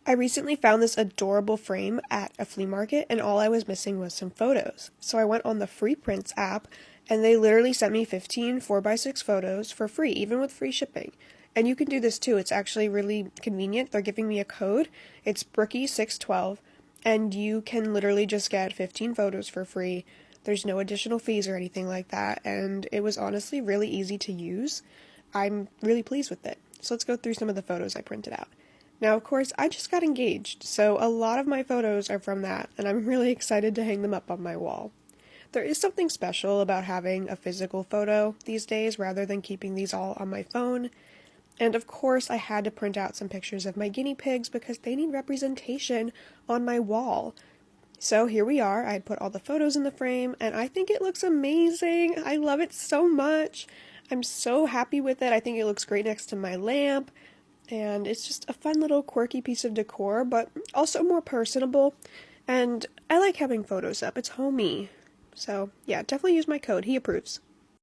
I recently found this adorable frame at a flea market, and all I was missing was some photos. So I went on the FreePrints app, and they literally sent me 15 4x6 photos for free, even with free shipping. And you can do this too. It's actually really convenient. They're giving me a code. It's BROOKIE612, and you can literally just get 15 photos for free. There's no additional fees or anything like that, and it was honestly really easy to use. I'm really pleased with it. So let's go through some of the photos I printed out. Now, of course, I just got engaged, so a lot of my photos are from that, and I'm really excited to hang them up on my wall. There is something special about having a physical photo these days rather than keeping these all on my phone. And of course, I had to print out some pictures of my guinea pigs because they need representation on my wall. So here we are. I put all the photos in the frame, and I think it looks amazing. I love it so much. I'm so happy with it. I think it looks great next to my lamp. And it's just a fun little quirky piece of decor, but also more personable. And I like having photos up. It's homey. So yeah, definitely use my code. He approves.